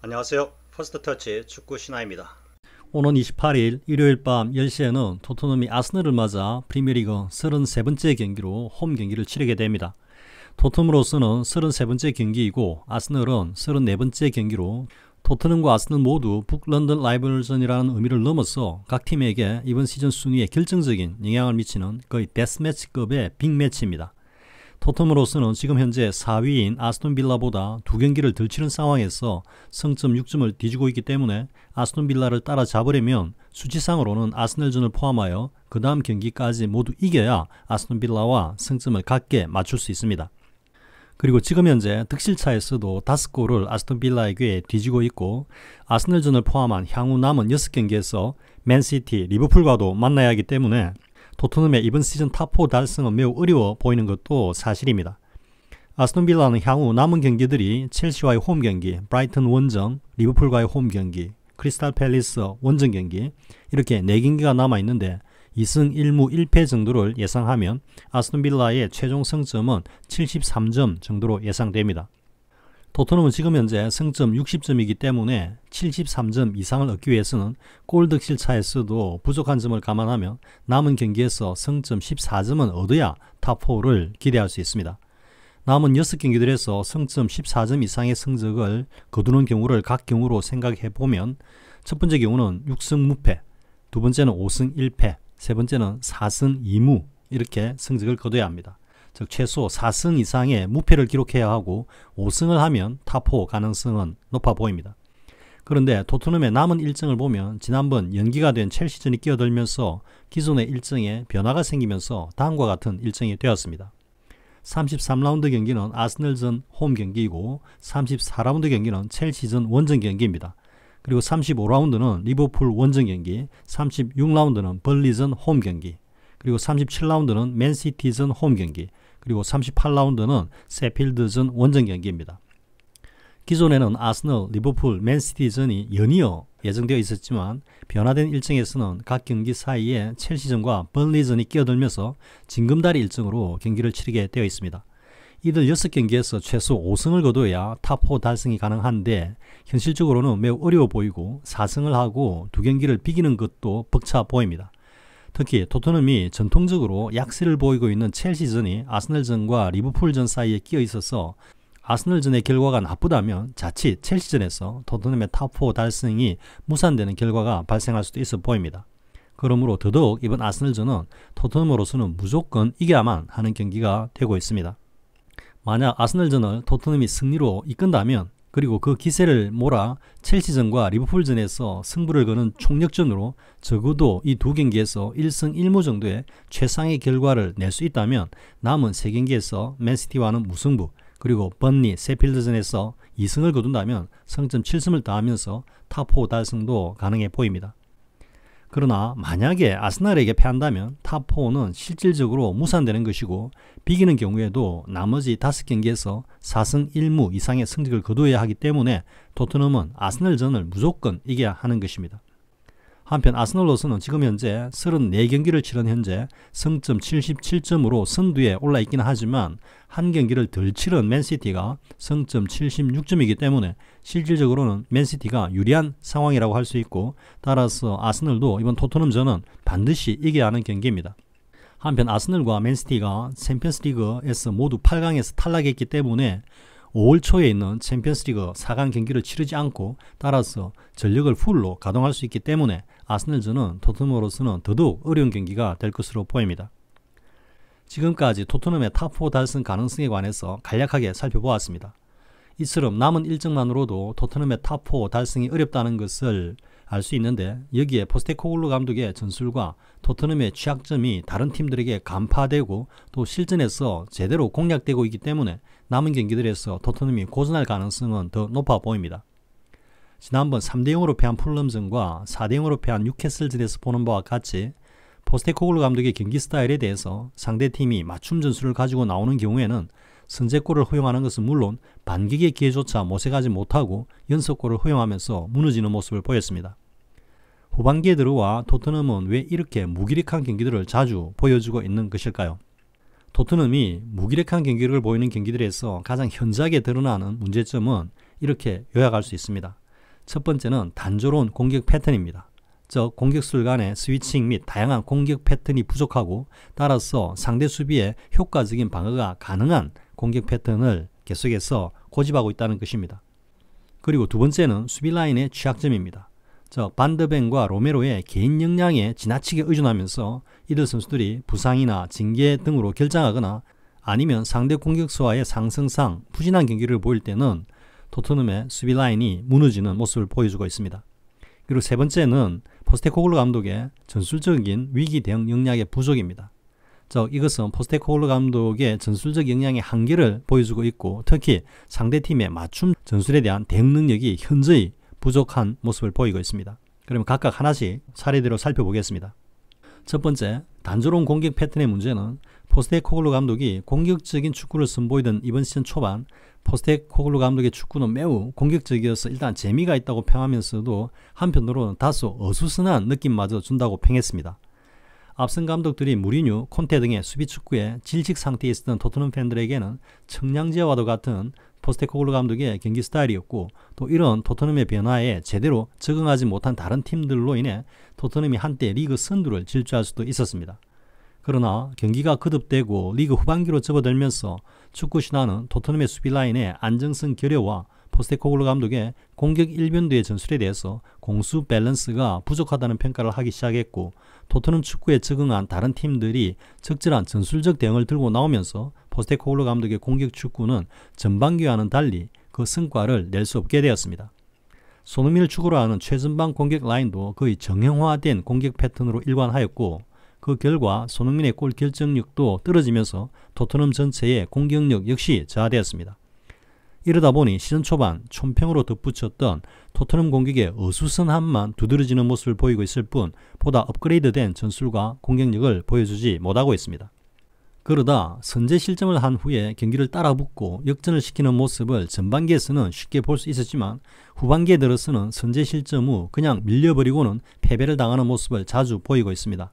안녕하세요. 퍼스트터치 축구 신하입니다. 오는 28일 일요일 밤 10시에는 토트넘이 아스널을 맞아 프리미어리그 33번째 경기로 홈 경기를 치르게 됩니다. 토트넘으로서는 33번째 경기이고 아스널은 34번째 경기로 토트넘과 아스널 모두 북런던 라이벌전이라는 의미를 넘어서 각 팀에게 이번 시즌 순위에 결정적인 영향을 미치는 거의 데스매치급의 빅매치입니다. 토트넘으로서는 지금 현재 4위인 아스톤 빌라보다 두 경기를 덜 치른 상황에서 승점 6점을 뒤지고 있기 때문에 아스톤 빌라를 따라잡으려면 수치상으로는 아스널전을 포함하여 그 다음 경기까지 모두 이겨야 아스톤 빌라와 승점을 같게 맞출 수 있습니다. 그리고 지금 현재 득실차에서도 5골을 아스톤 빌라에게 뒤지고 있고 아스널전을 포함한 향후 남은 6경기에서 맨시티, 리버풀과도 만나야 하기 때문에 토트넘의 이번 시즌 탑4 달성은 매우 어려워 보이는 것도 사실입니다. 아스톤 빌라는 향후 남은 경기들이 첼시와의 홈 경기, 브라이튼 원정, 리버풀과의 홈 경기, 크리스탈 팰리스 원정 경기 이렇게 4경기가 남아있는데 2승 1무 1패 정도를 예상하면 아스톤 빌라의 최종 승점은 73점 정도로 예상됩니다. 토트넘은 지금 현재 승점 60점이기 때문에 73점 이상을 얻기 위해서는 골 득실 차에서도 부족한 점을 감안하면 남은 경기에서 승점 14점은 얻어야 탑4를 기대할 수 있습니다. 남은 6경기들에서 승점 14점 이상의 성적을 거두는 경우를 각 경우로 생각해보면 첫 번째 경우는 6승 무패, 두 번째는 5승 1패, 세 번째는 4승 2무 이렇게 성적을 거둬야 합니다. 즉 최소 4승 이상의 무패를 기록해야 하고 5승을 하면 탑4 가능성은 높아 보입니다. 그런데 토트넘의 남은 일정을 보면 지난번 연기가 된 첼시전이 끼어들면서 기존의 일정에 변화가 생기면서 다음과 같은 일정이 되었습니다. 33라운드 경기는 아스널전 홈 경기이고 34라운드 경기는 첼시전 원정 경기입니다. 그리고 35라운드는 리버풀 원정 경기, 36라운드는 벌리전 홈 경기, 그리고 37라운드는 맨시티전 홈 경기, 그리고 38라운드는 세필드전 원정 경기입니다. 기존에는 아스널, 리버풀, 맨시티전이 연이어 예정되어 있었지만 변화된 일정에서는 각 경기 사이에 첼시전과 벌리전이 끼어들면서 징검다리 일정으로 경기를 치르게 되어 있습니다. 이들 6경기에서 최소 5승을 거둬야 탑4 달성이 가능한데 현실적으로는 매우 어려워 보이고 4승을 하고 두 경기를 비기는 것도 벅차 보입니다. 특히 토트넘이 전통적으로 약세를 보이고 있는 첼시전이 아스널전과 리버풀전 사이에 끼어 있어서 아스널전의 결과가 나쁘다면 자칫 첼시전에서 토트넘의 탑4 달성이 무산되는 결과가 발생할 수도 있어 보입니다. 그러므로 더더욱 이번 아스널전은 토트넘으로서는 무조건 이겨야만 하는 경기가 되고 있습니다. 만약 아스널전을 토트넘이 승리로 이끈다면 그리고 그 기세를 몰아 첼시전과 리버풀전에서 승부를 거는 총력전으로 적어도 이 두 경기에서 1승 1무 정도의 최상의 결과를 낼 수 있다면 남은 3경기에서 맨시티와는 무승부 그리고 번리, 세필드전에서 2승을 거둔다면 승점 7점을 더하면서 탑4 달성도 가능해 보입니다. 그러나 만약에 아스날에게 패한다면 탑4는 실질적으로 무산되는 것이고 비기는 경우에도 나머지 5경기에서 4승 1무 이상의 성적을 거두어야 하기 때문에 토트넘은 아스날전을 무조건 이겨야 하는 것입니다. 한편 아스널로서는 지금 현재 34경기를 치른 현재 승점 77점으로 선두에 올라 있기는 하지만 한 경기를 덜 치른 맨시티가 승점 76점이기 때문에 실질적으로는 맨시티가 유리한 상황이라고 할 수 있고 따라서 아스널도 이번 토트넘전은 반드시 이겨야 하는 경기입니다. 한편 아스널과 맨시티가 챔피언스리그에서 모두 8강에서 탈락했기 때문에 5월 초에 있는 챔피언스리그 4강 경기를 치르지 않고 따라서 전력을 풀로 가동할 수 있기 때문에 아스널전은 토트넘으로서는 더더욱 어려운 경기가 될 것으로 보입니다. 지금까지 토트넘의 탑4 달성 가능성에 관해서 간략하게 살펴보았습니다. 이처럼 남은 일정만으로도 토트넘의 탑4 달성이 어렵다는 것을 알 수 있는데 여기에 포스테코글루 감독의 전술과 토트넘의 취약점이 다른 팀들에게 간파되고 또 실전에서 제대로 공략되고 있기 때문에 남은 경기들에서 토트넘이 고전할 가능성은 더 높아 보입니다. 지난번 3대0으로 패한 풀럼전과 4대0으로 패한 뉴캐슬전에서 보는 바와 같이 포스테코글루 감독의 경기 스타일에 대해서 상대팀이 맞춤 전술을 가지고 나오는 경우에는 선제골을 허용하는 것은 물론 반격의 기회조차 모색하지 못하고 연속골을 허용하면서 무너지는 모습을 보였습니다. 후반기에 들어와 토트넘은 왜 이렇게 무기력한 경기들을 자주 보여주고 있는 것일까요? 토트넘이 무기력한 경기를 보이는 경기들에서 가장 현저하게 드러나는 문제점은 이렇게 요약할 수 있습니다. 첫 번째는 단조로운 공격 패턴입니다. 즉 공격수들 간의 스위칭 및 다양한 공격 패턴이 부족하고 따라서 상대 수비에 효과적인 방어가 가능한 공격 패턴을 계속해서 고집하고 있다는 것입니다. 그리고 두 번째는 수비 라인의 취약점입니다. 즉 반더벤과 로메로의 개인 역량에 지나치게 의존하면서 이들 선수들이 부상이나 징계 등으로 결장하거나 아니면 상대 공격수와의 상승상 부진한 경기를 보일 때는 토트넘의 수비 라인이 무너지는 모습을 보여주고 있습니다. 그리고 세 번째는 포스테코글루 감독의 전술적인 위기 대응 역량의 부족입니다. 즉 이것은 포스테코글루 감독의 전술적 역량의 한계를 보여주고 있고 특히 상대팀의 맞춤 전술에 대한 대응 능력이 현저히 부족한 모습을 보이고 있습니다. 그러면 각각 하나씩 사례대로 살펴보겠습니다. 첫 번째, 단조로운 공격 패턴의 문제는 포스테코글루 감독이 공격적인 축구를 선보이던 이번 시즌 초반 포스테코글루 감독의 축구는 매우 공격적이어서 일단 재미가 있다고 평하면서도 한편으로는 다소 어수선한 느낌마저 준다고 평했습니다. 앞선 감독들이 무리뉴, 콘테 등의 수비 축구에 질식 상태에 있었던 토트넘 팬들에게는 청량제와도 같은 포스테코글루 감독의 경기 스타일이었고 또 이런 토트넘의 변화에 제대로 적응하지 못한 다른 팀들로 인해 토트넘이 한때 리그 선두를 질주할 수도 있었습니다. 그러나 경기가 거듭되고 리그 후반기로 접어들면서 축구 신화는 토트넘의 수비 라인의 안정성 결여와 포스테코글루 감독의 공격 일변도의 전술에 대해서 공수 밸런스가 부족하다는 평가를 하기 시작했고 토트넘 축구에 적응한 다른 팀들이 적절한 전술적 대응을 들고 나오면서 포스테코글루 감독의 공격 축구는 전반기와는 달리 그 성과를 낼 수 없게 되었습니다. 손흥민을 축으로 하는 최전방 공격 라인도 거의 정형화된 공격 패턴으로 일관하였고 그 결과 손흥민의 골 결정력도 떨어지면서 토트넘 전체의 공격력 역시 저하되었습니다. 이러다 보니 시즌 초반 촌평으로 덧붙였던 토트넘 공격의 어수선함만 두드러지는 모습을 보이고 있을 뿐 보다 업그레이드된 전술과 공격력을 보여주지 못하고 있습니다. 그러다 선제 실점을 한 후에 경기를 따라붙고 역전을 시키는 모습을 전반기에서는 쉽게 볼 수 있었지만 후반기에 들어서는 선제 실점 후 그냥 밀려버리고는 패배를 당하는 모습을 자주 보이고 있습니다.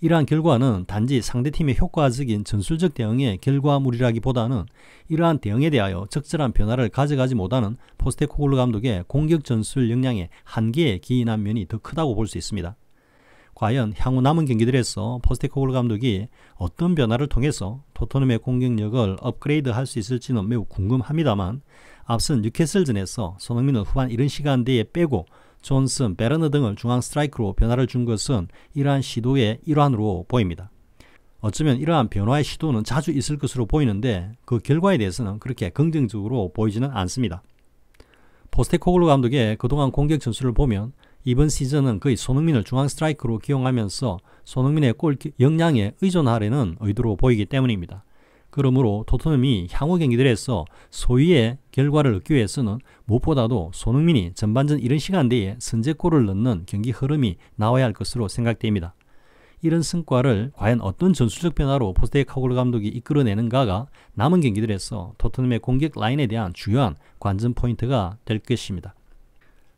이러한 결과는 단지 상대팀의 효과적인 전술적 대응의 결과물이라기보다는 이러한 대응에 대하여 적절한 변화를 가져가지 못하는 포스테코글루 감독의 공격 전술 역량의 한계에 기인한 면이 더 크다고 볼 수 있습니다. 과연 향후 남은 경기들에서 포스테코글루 감독이 어떤 변화를 통해서 토트넘의 공격력을 업그레이드할 수 있을지는 매우 궁금합니다만 앞선 뉴캐슬전에서 손흥민을 후반 이른 시간대에 빼고 존슨, 베르너 등을 중앙 스트라이크로 변화를 준 것은 이러한 시도의 일환으로 보입니다. 어쩌면 이러한 변화의 시도는 자주 있을 것으로 보이는데 그 결과에 대해서는 그렇게 긍정적으로 보이지는 않습니다. 포스테코글루 감독의 그동안 공격 전술을 보면 이번 시즌은 거의 손흥민을 중앙 스트라이크로 기용하면서 손흥민의 골 역량에 의존하려는 의도로 보이기 때문입니다. 그러므로 토트넘이 향후 경기들에서 소위의 결과를 얻기 위해서는 무엇보다도 손흥민이 전반전 이른 시간대에 선제골을 넣는 경기 흐름이 나와야 할 것으로 생각됩니다. 이런 성과를 과연 어떤 전술적 변화로 포스테코글루 감독이 이끌어내는가가 남은 경기들에서 토트넘의 공격 라인에 대한 주요한 관전 포인트가 될 것입니다.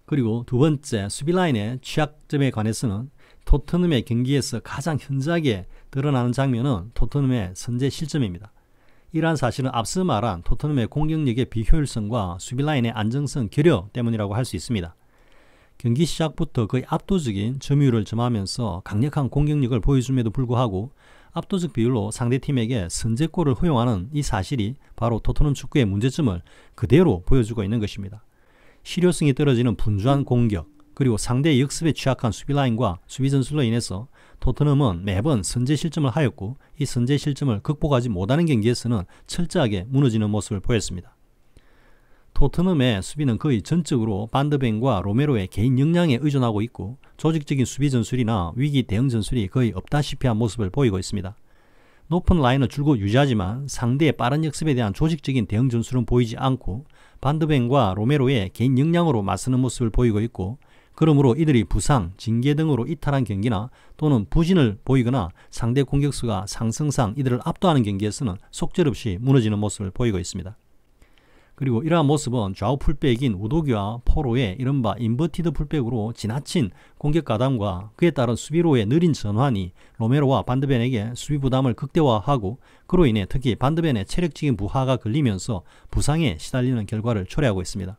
그리고 두 번째, 수비 라인의 취약점에 관해서는 토트넘의 경기에서 가장 현저하게 드러나는 장면은 토트넘의 선제 실점입니다. 이러한 사실은 앞서 말한 토트넘의 공격력의 비효율성과 수비 라인의 안정성 결여 때문이라고 할 수 있습니다. 경기 시작부터 거의 압도적인 점유율을 점하면서 강력한 공격력을 보여줌에도 불구하고 압도적 비율로 상대팀에게 선제골을 허용하는 이 사실이 바로 토트넘 축구의 문제점을 그대로 보여주고 있는 것입니다. 실효성이 떨어지는 분주한 공격, 그리고 상대의 역습에 취약한 수비 라인과 수비 전술로 인해서 토트넘은 매번 선제 실점을 하였고 이 선제 실점을 극복하지 못하는 경기에서는 철저하게 무너지는 모습을 보였습니다. 토트넘의 수비는 거의 전적으로 반더벤과 로메로의 개인 역량에 의존하고 있고 조직적인 수비 전술이나 위기 대응 전술이 거의 없다시피 한 모습을 보이고 있습니다. 높은 라인을 줄곧 유지하지만 상대의 빠른 역습에 대한 조직적인 대응 전술은 보이지 않고 반더벤과 로메로의 개인 역량으로 맞서는 모습을 보이고 있고 그러므로 이들이 부상, 징계 등으로 이탈한 경기나 또는 부진을 보이거나 상대 공격수가 상승상 이들을 압도하는 경기에서는 속절없이 무너지는 모습을 보이고 있습니다. 그리고 이러한 모습은 좌우 풀백인 우도기와 포로의 이른바 인버티드 풀백으로 지나친 공격 가담과 그에 따른 수비로의 느린 전환이 로메로와 반더벤에게 수비 부담을 극대화하고 그로 인해 특히 반더벤의 체력적인 부하가 걸리면서 부상에 시달리는 결과를 초래하고 있습니다.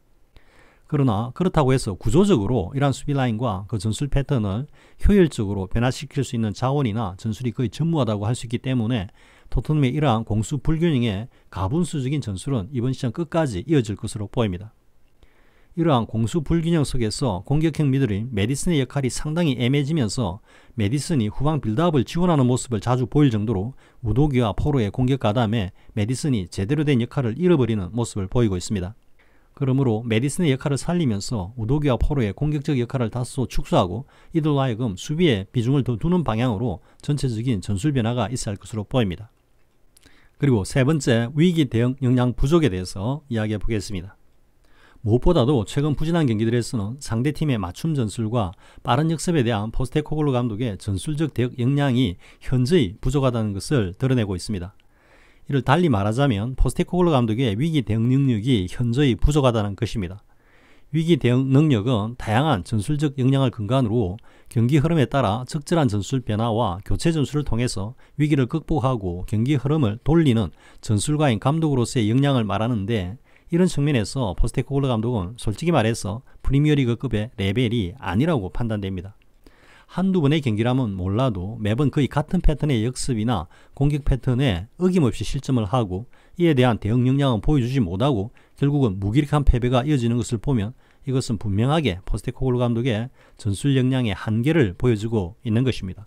그러나 그렇다고 해서 구조적으로 이러한 수비 라인과 그 전술 패턴을 효율적으로 변화시킬 수 있는 자원이나 전술이 거의 전무하다고 할 수 있기 때문에 토트넘의 이러한 공수 불균형의 가분수적인 전술은 이번 시즌 끝까지 이어질 것으로 보입니다. 이러한 공수 불균형 속에서 공격형 미들인 메디슨의 역할이 상당히 애매해지면서 메디슨이 후방 빌드업을 지원하는 모습을 자주 보일 정도로 우도기와 포로의 공격 가담에 메디슨이 제대로 된 역할을 잃어버리는 모습을 보이고 있습니다. 그러므로 메디슨의 역할을 살리면서 우도기와 포로의 공격적 역할을 다소 축소하고 이들로 하여금 수비에 비중을 더 두는 방향으로 전체적인 전술 변화가 있어야 할 것으로 보입니다. 그리고 세 번째, 위기 대응 역량 부족에 대해서 이야기해 보겠습니다. 무엇보다도 최근 부진한 경기들에서는 상대팀의 맞춤 전술과 빠른 역습에 대한 포스테코글루 감독의 전술적 대응 역량이 현저히 부족하다는 것을 드러내고 있습니다. 이를 달리 말하자면 포스테코글루 감독의 위기 대응 능력이 현저히 부족하다는 것입니다. 위기 대응 능력은 다양한 전술적 역량을 근간으로 경기 흐름에 따라 적절한 전술 변화와 교체 전술을 통해서 위기를 극복하고 경기 흐름을 돌리는 전술가인 감독으로서의 역량을 말하는데, 이런 측면에서 포스테코글루 감독은 솔직히 말해서 프리미어리그급의 레벨이 아니라고 판단됩니다. 한두 번의 경기라면 몰라도 매번 거의 같은 패턴의 역습이나 공격 패턴에 어김없이 실점을 하고 이에 대한 대응 역량은 보여주지 못하고 결국은 무기력한 패배가 이어지는 것을 보면 이것은 분명하게 포스테코글루 감독의 전술 역량의 한계를 보여주고 있는 것입니다.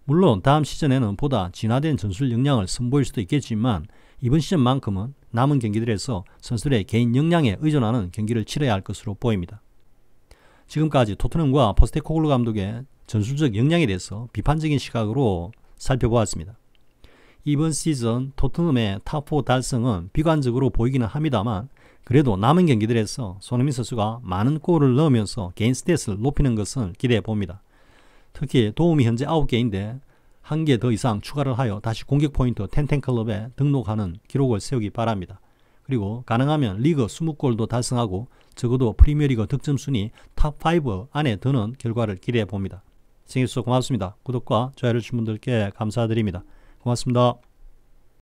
물론 다음 시즌에는 보다 진화된 전술 역량을 선보일 수도 있겠지만 이번 시즌만큼은 남은 경기들에서 선수들의 개인 역량에 의존하는 경기를 치러야 할 것으로 보입니다. 지금까지 토트넘과 포스테코글루 감독의 전술적 역량에 대해서 비판적인 시각으로 살펴보았습니다. 이번 시즌 토트넘의 탑4 달성은 비관적으로 보이기는 합니다만 그래도 남은 경기들에서 손흥민 선수가 많은 골을 넣으면서 개인 스탯을 높이는 것을 기대해 봅니다. 특히 도움이 현재 9개인데 1개 더 이상 추가를 하여 다시 공격 포인트 1010클럽에 등록하는 기록을 세우기 바랍니다. 그리고 가능하면 리그 20골도 달성하고 적어도 프리미어리그 득점 순위 탑5 안에 드는 결과를 기대해 봅니다. 시청해주셔서 고맙습니다. 구독과 좋아요를 주신 분들께 감사드립니다. 고맙습니다.